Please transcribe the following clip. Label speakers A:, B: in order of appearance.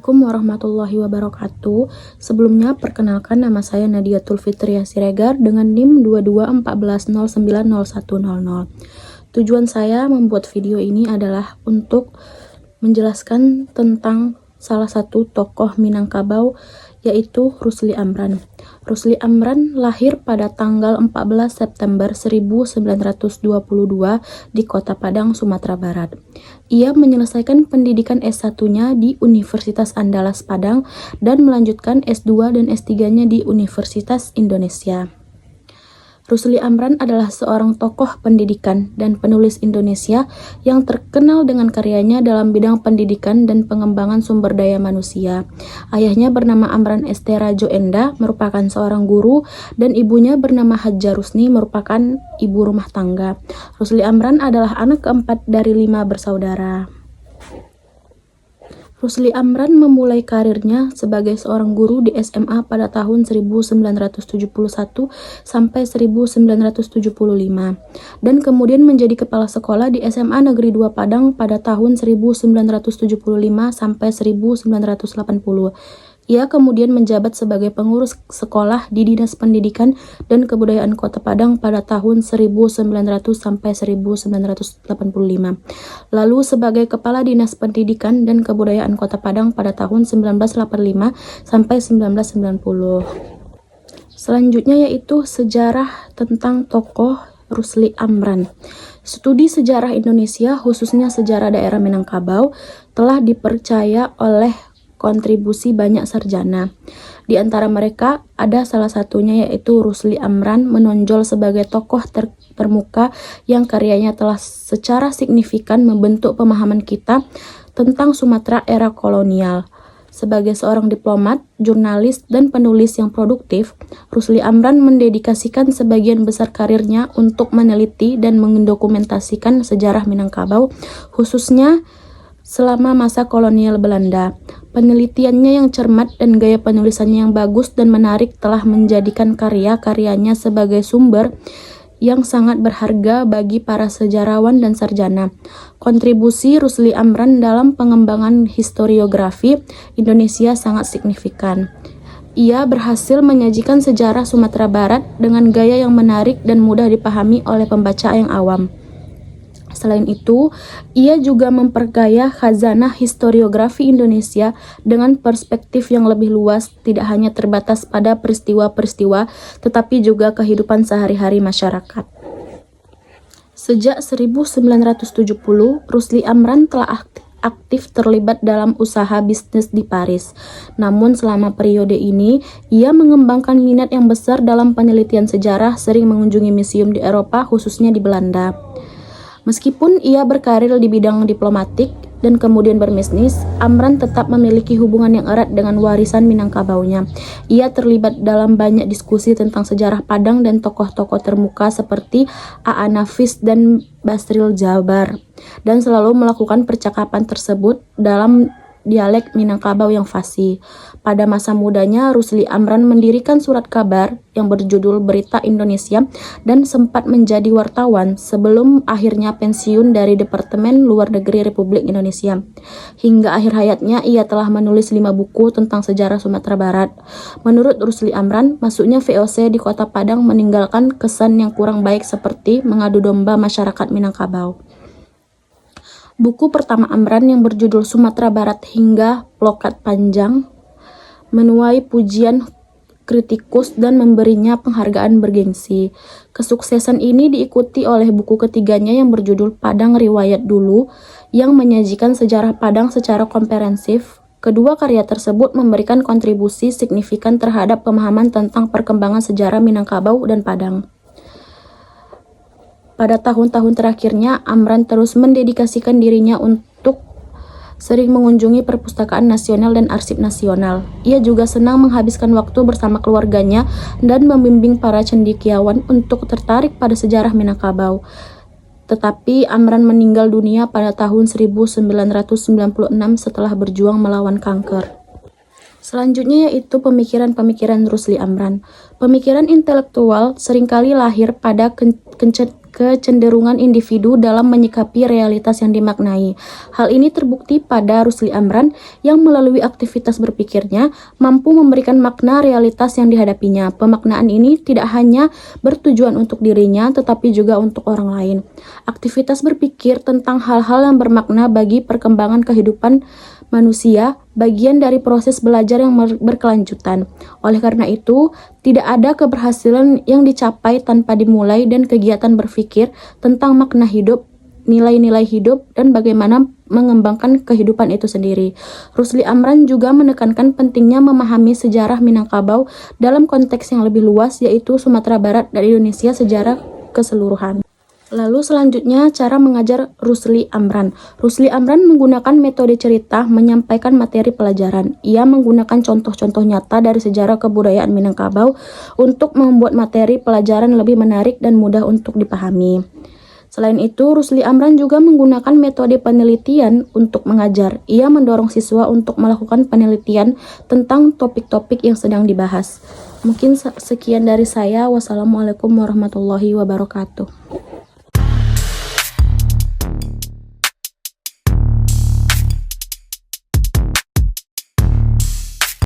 A: Assalamualaikum warahmatullahi wabarakatuh. Sebelumnya, perkenalkan nama saya Nadiatul Fitriah Siregar dengan NIM 2214090100. Tujuan saya membuat video ini adalah untuk menjelaskan tentang salah satu tokoh Minangkabau, yaitu Rusli Amran. Rusli Amran lahir pada tanggal 14 September 1922 di Kota Padang, Sumatera Barat. Ia menyelesaikan pendidikan S1-nya di Universitas Andalas Padang dan melanjutkan S2 dan S3-nya di Universitas Indonesia. Rusli Amran adalah seorang tokoh pendidikan dan penulis Indonesia yang terkenal dengan karyanya dalam bidang pendidikan dan pengembangan sumber daya manusia. Ayahnya bernama Amran Estera Joenda, merupakan seorang guru, dan ibunya bernama Hadja Rusni, merupakan ibu rumah tangga. Rusli Amran adalah anak keempat dari 5 bersaudara. Rusli Amran memulai karirnya sebagai seorang guru di SMA pada tahun 1971 sampai 1975 dan kemudian menjadi kepala sekolah di SMA Negeri 2 Padang pada tahun 1975 sampai 1980. Ia kemudian menjabat sebagai pengurus sekolah di Dinas Pendidikan dan Kebudayaan Kota Padang pada tahun 1900 sampai 1985. Lalu sebagai Kepala Dinas Pendidikan dan Kebudayaan Kota Padang pada tahun 1985 sampai 1990. Selanjutnya yaitu sejarah tentang tokoh Rusli Amran. Studi sejarah Indonesia, khususnya sejarah daerah Minangkabau, telah dipercaya oleh kontribusi banyak sarjana. Di antara mereka ada salah satunya yaitu Rusli Amran menonjol sebagai tokoh termuka yang karyanya telah secara signifikan membentuk pemahaman kita tentang Sumatera era kolonial. Sebagai seorang diplomat, jurnalis, dan penulis yang produktif, Rusli Amran mendedikasikan sebagian besar karirnya untuk meneliti dan mendokumentasikan sejarah Minangkabau, khususnya selama masa kolonial Belanda. Penelitiannya yang cermat dan gaya penulisannya yang bagus dan menarik telah menjadikan karya-karyanya sebagai sumber yang sangat berharga bagi para sejarawan dan sarjana. Kontribusi Rusli Amran dalam pengembangan historiografi Indonesia sangat signifikan. Ia berhasil menyajikan sejarah Sumatera Barat dengan gaya yang menarik dan mudah dipahami oleh pembaca yang awam. Selain itu, ia juga memperkaya khazanah historiografi Indonesia dengan perspektif yang lebih luas, tidak hanya terbatas pada peristiwa-peristiwa, tetapi juga kehidupan sehari-hari masyarakat. Sejak 1970, Rusli Amran telah aktif terlibat dalam usaha bisnis di Paris. Namun selama periode ini, ia mengembangkan minat yang besar dalam penelitian sejarah, sering mengunjungi museum di Eropa, khususnya di Belanda. Meskipun ia berkarir di bidang diplomatik dan kemudian berbisnis, Amran tetap memiliki hubungan yang erat dengan warisan Minangkabaunya. Ia terlibat dalam banyak diskusi tentang sejarah Padang dan tokoh-tokoh termuka seperti A.A. Nafis dan Basril Jabar, dan selalu melakukan percakapan tersebut dalam dialek Minangkabau yang fasih. Pada masa mudanya, Rusli Amran mendirikan surat kabar yang berjudul Berita Indonesia dan sempat menjadi wartawan sebelum akhirnya pensiun dari Departemen Luar Negeri Republik Indonesia. Hingga akhir hayatnya, ia telah menulis 5 buku tentang sejarah Sumatera Barat. Menurut Rusli Amran, masuknya VOC di Kota Padang meninggalkan kesan yang kurang baik seperti mengadu domba masyarakat Minangkabau. Buku pertama Amran yang berjudul Sumatera Barat hingga Plokat Panjang menuai pujian kritikus dan memberinya penghargaan bergengsi. Kesuksesan ini diikuti oleh buku ketiganya yang berjudul Padang Riwayat Dulu yang menyajikan sejarah Padang secara komprehensif. Kedua karya tersebut memberikan kontribusi signifikan terhadap pemahaman tentang perkembangan sejarah Minangkabau dan Padang. Pada tahun-tahun terakhirnya, Amran terus mendedikasikan dirinya untuk sering mengunjungi perpustakaan nasional dan arsip nasional. Ia juga senang menghabiskan waktu bersama keluarganya dan membimbing para cendekiawan untuk tertarik pada sejarah Minangkabau. Tetapi Amran meninggal dunia pada tahun 1996 setelah berjuang melawan kanker. Selanjutnya yaitu pemikiran-pemikiran Rusli Amran. Pemikiran intelektual seringkali lahir pada kecenderungan individu dalam menyikapi realitas yang dimaknai. Hal ini terbukti pada Rusli Amran yang melalui aktivitas berpikirnya mampu memberikan makna realitas yang dihadapinya. Pemaknaan ini tidak hanya bertujuan untuk dirinya, tetapi juga untuk orang lain. Aktivitas berpikir tentang hal-hal yang bermakna bagi perkembangan kehidupan manusia, bagian dari proses belajar yang berkelanjutan. Oleh karena itu, tidak ada keberhasilan yang dicapai tanpa dimulai, dan kegiatan berpikir tentang makna hidup, nilai-nilai hidup, dan bagaimana mengembangkan kehidupan itu sendiri. Rusli Amran juga menekankan pentingnya memahami sejarah Minangkabau dalam konteks yang lebih luas, yaitu Sumatera Barat dan Indonesia secara keseluruhan. Lalu selanjutnya cara mengajar Rusli Amran. Rusli Amran menggunakan metode cerita menyampaikan materi pelajaran. Ia menggunakan contoh-contoh nyata dari sejarah kebudayaan Minangkabau untuk membuat materi pelajaran lebih menarik dan mudah untuk dipahami. Selain itu, Rusli Amran juga menggunakan metode penelitian untuk mengajar. Ia mendorong siswa untuk melakukan penelitian tentang topik-topik yang sedang dibahas. Mungkin sekian dari saya. Wassalamualaikum warahmatullahi wabarakatuh.